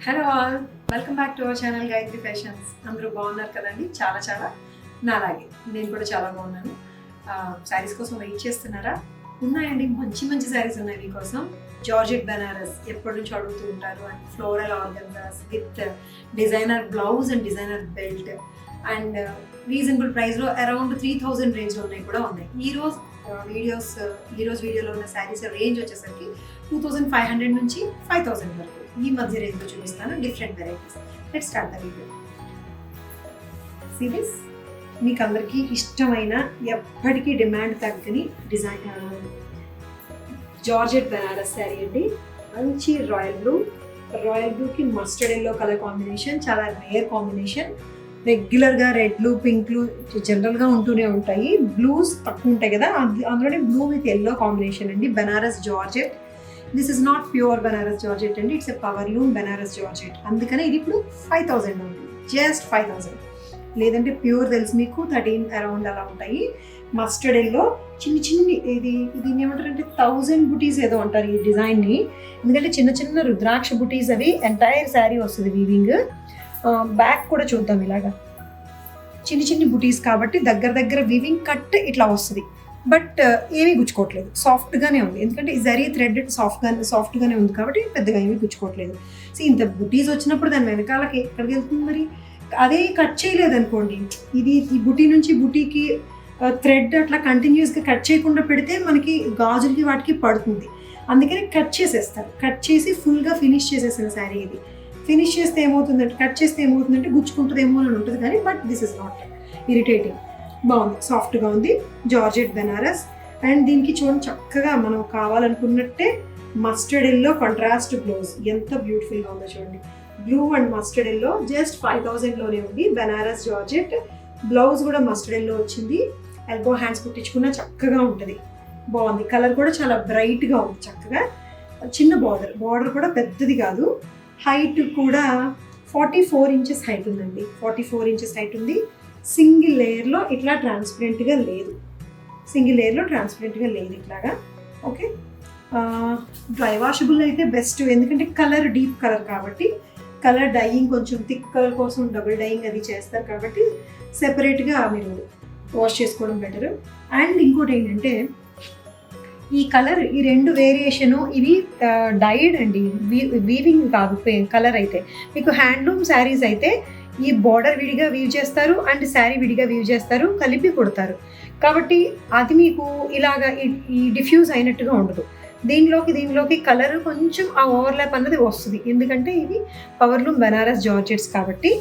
Hello all, welcome back to our channel Gayatri fashions. అందరూ బాగున్నారు కదండి? చాలా చాలా నాలాగే నేను కూడా చాలా బాగున్నాను. శారీస్ కోసం వెయిట్ చేస్తున్నారా? ఉన్నాయండి, మంచి మంచి శారీస్ ఉన్నాయి మీకోసం. జార్జెట్ బెనారస్ ఎప్పటి నుంచి అడుగుతూ ఉంటారు, and floral organzas with designer blouse and designer belt and reasonable ప్రైస్లో అరౌండ్ 3000 రేంజ్లో ఉన్నాయి కూడా ఉన్నాయి. ఈ రోజు వీడియోలో ఉన్న శారీస్ రేంజ్ వచ్చేసరికి 2500 నుంచి 5000 వరకు ఈ మధ్య రేంజ్లో చూపిస్తాను. Different varieties. Let's start the video. Series మీకు అందరికీ ఇష్టమైన, ఎప్పటికీ డిమాండ్ తగ్గని డిజైన్ జార్జెట్ బెనారస్ శారీ అండి. మంచి రాయల్ బ్లూకి మస్టర్డ్ ఎల్లో కలర్ కాంబినేషన్, చాలా రేర్ కాంబినేషన్. రెగ్యులర్గా రెడ్లు పింక్లు జనరల్గా ఉంటూనే ఉంటాయి, బ్లూస్ తక్కువ ఉంటాయి కదా, అందులోనే బ్లూ విత్ ఎల్లో కాంబినేషన్ అండి. Banaras georgette. This is not pure Banaras georgette అండి, it's a powerloom Banaras georgette. అందుకనే ఇది ఇప్పుడు 5000 ఉంది, జస్ట్ 5000. లేదంటే ప్యూర్ తెలుసు మీకు 13 అరౌండ్ అలా ఉంటాయి. మస్టర్డ్ ఎల్లో చిన్ని ఇది ఏమంటారంటే 1000 బుటీస్ ఏదో అంటారు ఈ డిజైన్ని. ఎందుకంటే చిన్న చిన్న రుద్రాక్ష బుటీస్ అవి ఎంటైర్ శారీ వస్తుంది వీవింగ్. బ్యాక్ కూడా చూద్దాం. ఇలాగా చిన్ని బుటీస్ కాబట్టి దగ్గర వీవింగ్ కట్ ఇట్లా వస్తుంది. బట్ ఏమీ గుచ్చుకోవట్లేదు, సాఫ్ట్గానే ఉంది. ఎందుకంటే ఈ జరీ థ్రెడ్ సాఫ్ట్గానే ఉంది కాబట్టి పెద్దగా ఏమీ గుచ్చుకోవట్లేదు. సో ఇంత బుటీస్ వచ్చినప్పుడు దాని వెనకాలకి ఎక్కడికి వెళ్తుంది మరి? అదే కట్ చేయలేదు అనుకోండి, ఈ బుటీ నుంచి బుటీకి థ్రెడ్ అట్లా కంటిన్యూస్గా కట్ చేయకుండా పెడితే మనకి గాజులకి వాటికి పడుతుంది. అందుకని కట్ చేసేస్తారు. కట్ చేసి ఫుల్గా ఫినిష్ చేసేసిన శారీ ఇది. ఫినిష్ చేస్తే ఏమవుతుందంటే, కట్ చేస్తే ఏమవుతుందంటే గుచ్చుకుంటుందేమో అని ఉంటుంది కానీ but this is not irritating. బాగుంది, సాఫ్ట్గా ఉంది. జార్జెట్ బెనారస్. అండ్ దీనికి చూడండి, చక్కగా మనం కావాలనుకున్నట్టే మస్టర్డ్ ఎల్లో కాంట్రాస్ట్ బ్లౌజ్ ఎంత బ్యూటిఫుల్గా ఉందో చూడండి. Blue and mustard yellow just 5000లోనే ఉంది. బెనారస్ జార్జెట్. బ్లౌజ్ కూడా మస్టర్డ్ ఎల్లో వచ్చింది. ఎల్బో హ్యాండ్స్ కుట్టించుకున్న చక్కగా ఉంటుంది. బాగుంది. కలర్ కూడా చాలా బ్రైట్గా ఉంది. చక్కగా చిన్న బార్డర్ కూడా పెద్దది కాదు. హైట్ కూడా 44 ఇంచెస్ హైట్ ఉందండి. 44 ఇంచెస్ హైట్ ఉంది. సింగిల్ లేయర్లో ఇట్లా ట్రాన్స్పరెంట్గా లేదు. ఇట్లాగా. ఓకే, డ్రై వాషబుల్ అయితే బెస్ట్. ఎందుకంటే కలర్ డీప్ కలర్ కాబట్టి, కలర్ డైయింగ్ కొంచెం థిక్ కలర్ కోసం డబుల్ డైయింగ్ అది చేస్తారు కాబట్టి సెపరేట్గా మీరు వాష్ చేసుకోవడం బెటర్. అండ్ ఇంకోటి ఏంటంటే, ఈ కలర్, ఈ రెండు వేరియేషను ఇవి డైడ్ అండి, వీవింగ్ కాదు. కలర్ అయితే మీకు హ్యాండ్లూమ్ శారీస్ అయితే ఈ బార్డర్ విడిగా వీవ్ చేస్తారు అండ్ శారీ విడిగా వీవ్ చేస్తారు, కలిపి కుడతారు. కాబట్టి అది మీకు ఇలాగా ఈ డిఫ్యూజ్ అయినట్టుగా ఉండదు. దీనిలోకి కలర్ కొంచెం ఆ ఓవర్లాప్ అన్నది వస్తుంది. ఎందుకంటే ఇది పవర్లూమ్ బెనారస్ జార్జెట్స్ కాబట్టి.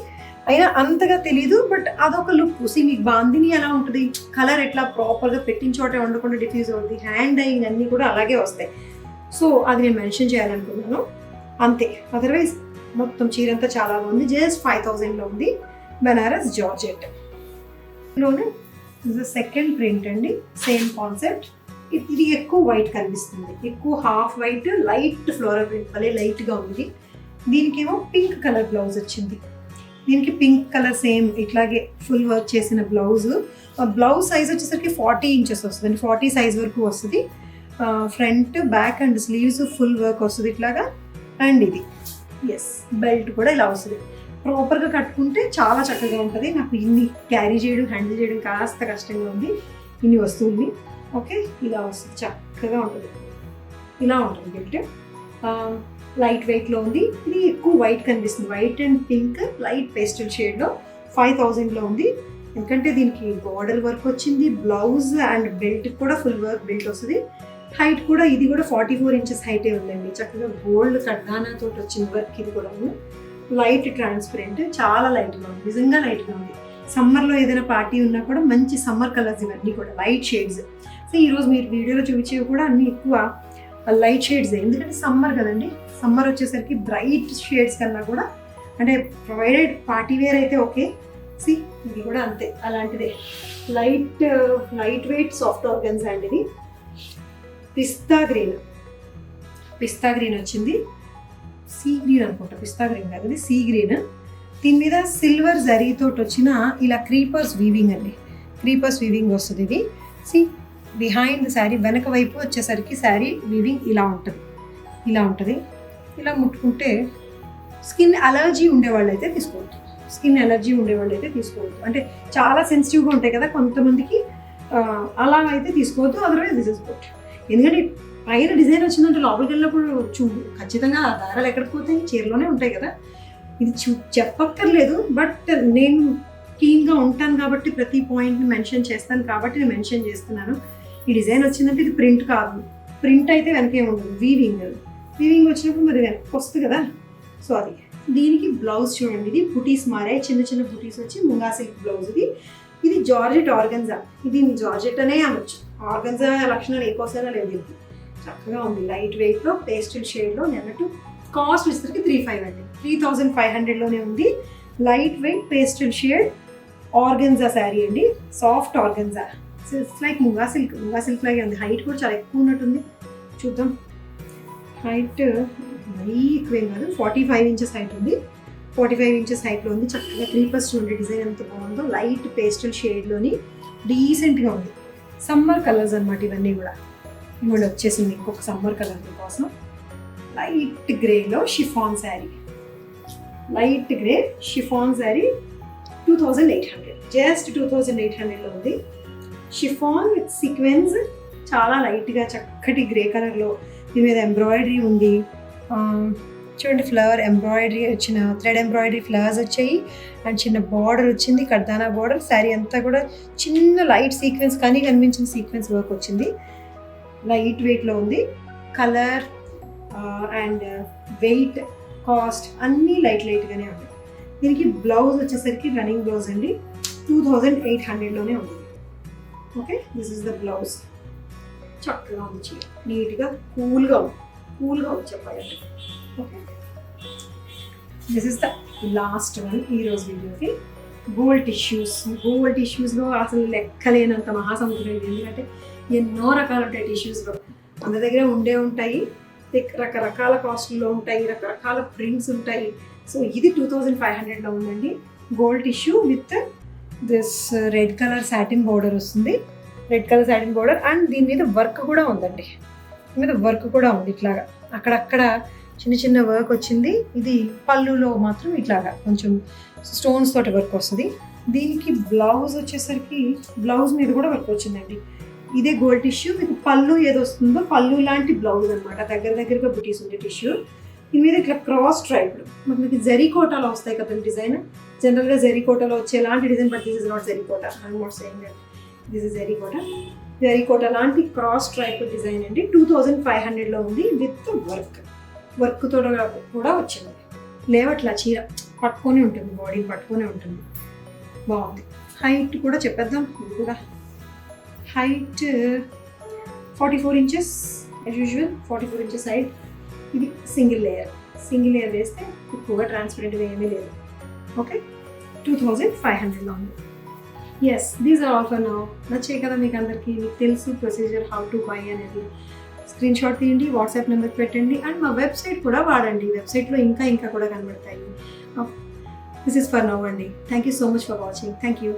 అయినా అంతగా తెలీదు, బట్ అదొక లుక్. మీకు బాందిని ఎలా ఉంటుంది, కలర్ ఎట్లా ప్రాపర్గా పెట్టిన చోటే ఉండకుండా డిఫ్యూజ్ అవుతుంది. హ్యాండ్ డైయింగ్ అన్నీ కూడా అలాగే వస్తాయి. సో అది నేను మెన్షన్ చేయాలనుకున్నాను అంతే. అదర్వైజ్ మొత్తం చీరంతా చాలా బాగుంది. జస్ట్ 5000లో ఉంది. బెనారస్ జార్జెట్ లోనే సెకండ్ ప్రింట్ అండి. Same concept. ఇది ఎక్కువ వైట్ కనిపిస్తుంది, ఎక్కువ half white, light floral print, భలే లైట్గా ఉంది. దీనికేమో పింక్ కలర్ బ్లౌజ్ వచ్చింది. దీనికి పింక్ కలర్ సేమ్ ఇట్లాగే ఫుల్ వర్క్ చేసిన బ్లౌజ్. బ్లౌజ్ సైజ్ వచ్చేసరికి 40 ఇంచెస్ వస్తుంది, 40 సైజ్ వరకు వస్తుంది. Front, back and sleeves full work వస్తుంది ఇట్లాగా. అండ్ ఇది బెల్ట్ కూడా ఇలా వస్తుంది. ప్రాపర్గా కట్టుకుంటే చాలా చక్కగా ఉంటుంది. నాకు ఇన్ని క్యారీ చేయడం, హ్యాండిల్ చేయడం కాస్త కష్టంగా ఉంది ఇన్ని వస్తువుల్ని. ఓకే, ఇలా వస్తుంది, చక్కగా ఉంటుంది. ఇలా ఉంటుంది బెల్ట్. లైట్ వెయిట్లో ఉంది. ఇది ఎక్కువ వైట్ కనిపిస్తుంది, white and pink, light pastel షేడ్లో 5000లో ఉంది. ఎందుకంటే దీనికి బార్డర్ వర్క్ వచ్చింది, బ్లౌజ్ అండ్ బెల్ట్ కూడా ఫుల్ వర్క్ బెల్ట్ వస్తుంది. హైట్ కూడా ఇది కూడా 44 ఇంచెస్ హైటే ఉందండి. చక్కగా గోల్డ్ కడ్డానాతో వచ్చిన వర్క్. ఇది కూడా లైట్ ట్రాన్స్పరెంట్, చాలా లైట్గా ఉంది, నిజంగా లైట్గా ఉంది. సమ్మర్లో ఏదైనా పార్టీ ఉన్నా కూడా మంచి సమ్మర్ కలర్స్ ఇవన్నీ కూడా లైట్ షేడ్స్. సో ఈరోజు మీరు వీడియోలో చూపించేవి కూడా అన్నీ ఎక్కువ లైట్ షేడ్స్. ఎందుకంటే సమ్మర్ కదండి, సమ్మర్ వచ్చేసరికి బ్రైట్ షేడ్స్ కన్నా కూడా, అంటే ప్రొవైడెడ్ పార్టీ వేర్ అయితే ఓకే. ఇది కూడా అంతే, అలాంటిదే. లైట్ వెయిట్ సాఫ్ట్ ఆర్గన్స్ అండి. ఇది పిస్తా గ్రీన్ వచ్చింది. సీ గ్రీన్ అనుకుంటా, పిస్తా గ్రీన్ కాదు, ఇది సీ గ్రీన్. దీని మీద సిల్వర్ జరీతో వచ్చిన ఇలా క్రీపర్స్ వీవింగ్ అండి. క్రీపర్స్ వీవింగ్ వస్తుంది ఇది. బిహైండ్ ద శారీ వెనక వైపు వచ్చేసరికి శారీ వీవింగ్ ఇలా ఉంటుంది. ఇలా ముట్టుకుంటే స్కిన్ అలర్జీ ఉండేవాళ్ళు అయితే తీసుకోవద్దు. స్కిన్ అలర్జీ ఉండేవాళ్ళు అయితే తీసుకోవద్దు. అంటే చాలా సెన్సిటివ్గా ఉంటాయి కదా కొంతమందికి, అలా అయితే తీసుకోవద్దు. Otherwise this is good. ఎందుకంటే పైన డిజైన్ వచ్చిందంటే లోపలికి వెళ్ళినప్పుడు ఖచ్చితంగా దారాలు ఎక్కడికి పోతాయి, చీరలోనే ఉంటాయి కదా. ఇది చెప్పక్కర్లేదు, బట్ నేను క్లీన్గా ఉంటాను కాబట్టి ప్రతి పాయింట్ని మెన్షన్ చేస్తాను కాబట్టి నేను మెన్షన్ చేస్తున్నాను. ఈ డిజైన్ వచ్చిందంటే ఇది ప్రింట్ కాదు. ప్రింట్ అయితే వెనకే ఉండదు, వీవింగ్ వచ్చినప్పుడు మరి వెనక్కి వస్తుంది కదా. సో అది దీనికి బ్లౌజ్ చూడండి. ఇది బుటీస్ మారాయి, చిన్న చిన్న బుటీస్ వచ్చి ముంగా సిల్క్ బ్లౌజ్. ఇది జార్జెట్ ఆర్గన్జా. ఇది జార్జెట్ అనే అనొచ్చు, ఆర్గన్జా లక్షణాలు ఏ కోసైనా లేదు. ఇది చక్కగా ఉంది, లైట్ వెయిట్లో పేస్టల్ షేడ్లో. నెన్నట్టు కాస్ట్ వచ్చేసరికి 3,500 అండి, 3,500లోనే ఉంది. Light weight pastel shade organza sari అండి, soft organza. It's like munga silk లాగే ఉంది. హైట్ కూడా చాలా ఎక్కువ ఉన్నట్టుంది, చూద్దాం. హైట్ మరీ ఎక్కువేం కాదు, 45 ఇంచెస్ హైట్ ఉంది. 45 ఇంచెస్ హైట్లో ఉంది. చక్కగా క్రీపర్స్ చూడండి, డిజైన్ ఎంత బాగుందో. లైట్ పేస్టల్ షేడ్లోని డీసెంట్గా ఉంది. సమ్మర్ కలర్స్ అనమాట ఇవన్నీ కూడా. ఇవాళ వచ్చేసింది ఇంకొక సమ్మర్ కలర్ కోసం. లైట్ గ్రేలో chiffon sari, light grey chiffon sari 2,800, just 2,800లో ఉంది. షిఫాన్ విత్ సీక్వెన్స్, చాలా లైట్గా చక్కటి గ్రే కలర్లో. దీని మీద ఎంబ్రాయిడరీ ఉంది చూడండి, ఫ్లవర్ ఎంబ్రాయిడరీ వచ్చిన థ్రెడ్ ఎంబ్రాయిడరీ ఫ్లవర్స్ వచ్చాయి అండ్ చిన్న బార్డర్ వచ్చింది, కర్దానా బార్డర్. శారీ అంతా కూడా చిన్న లైట్ సీక్వెన్స్ కానీ కనిపించిన సీక్వెన్స్ వర్క్ వచ్చింది. లైట్ వెయిట్లో ఉంది. కలర్ అండ్ వెయిట్, కాస్ట్ అన్నీ లైట్గానే ఉన్నాయి. దీనికి బ్లౌజ్ వచ్చేసరికి రన్నింగ్ బ్లౌజ్ అండి, 2,800లోనే ఉంది. Okay, this is the blouse. చక్కగా ఉంది చీర, నీట్గా కూల్గా ఉంది చెప్పాలంటే. Okay, this is the last one ఈరోజు వీడియోకి. గోల్డ్ టిష్యూస్లో అసలు లెక్కలేనంత మహాసముద్రం ఇది. ఎందుకంటే ఎన్నో రకాలు ఉంటాయి టిష్యూస్లో, అందరి దగ్గర ఉంటాయి, రకరకాల కాస్ట్లో ఉంటాయి, రకరకాల ప్రింట్స్ ఉంటాయి. సో ఇది 2,500లో ఉందండి. Gold tissue with this red colour satin border వస్తుంది, red colour satin border. And దీని మీద వర్క్ కూడా ఉందండి, దీని మీద వర్క్ కూడా ఉంది. ఇట్లాగా అక్కడక్కడ చిన్న చిన్న వర్క్ వచ్చింది. ఇది పళ్ళులో మాత్రం ఇట్లాగా కొంచెం స్టోన్స్ తోటి వర్క్ వస్తుంది. దీనికి బ్లౌజ్ వచ్చేసరికి బ్లౌజ్ మీద కూడా వర్క్ వచ్చిందండి. ఇదే గోల్డ్ టిష్యూ, మీకు పళ్ళు ఏదో వస్తుందో పళ్ళు లాంటి బ్లౌజ్ అనమాట, దగ్గరగా బుటీస్ ఉండే టిష్యూ. దీని మీద ఇట్లా క్రాస్ స్ట్రైప్డ్, మనకి జరీకోటాలో వస్తాయి కదా డిజైన్. జనరల్గా జరీకోటాలో వచ్చే లాంటి design, but this is not zari kota. I'm not saying that this is zari kota లాంటి క్రాస్ స్ట్రైప్ డిజైన్ అండి. 2,500లో ఉంది విత్ వర్క్ తోట కూడా వచ్చింది. లేవట్లా చీర పట్టుకొని ఉంటుంది, బాడీ పట్టుకొని ఉంటుంది, బాగుంది. హైట్ కూడా చెప్పేద్దాం. ఇది కూడా height 44 inches as usual, 44 inches height. ఇది సింగిల్ లేయర్ వేస్తే ఎక్కువగా ట్రాన్స్పరెంట్గా ఏమీ లేదు. ఓకే, 2,500లో ఉంది. Yes, these are all for now. నచ్చాయి కదా మీకు అందరికీ? మీకు తెలుసు ప్రొసీజర్, హౌ టు బై అనేది. స్క్రీన్ షాట్ తీయండి, వాట్సాప్ నెంబర్ పెట్టండి, అండ్ మా వెబ్సైట్ కూడా వాడండి. వెబ్సైట్లో ఇంకా కూడా కనబడతాయి. దిస్ ఇస్ ఫర్ నౌ అండి. Thank you so much for watching. Thank you.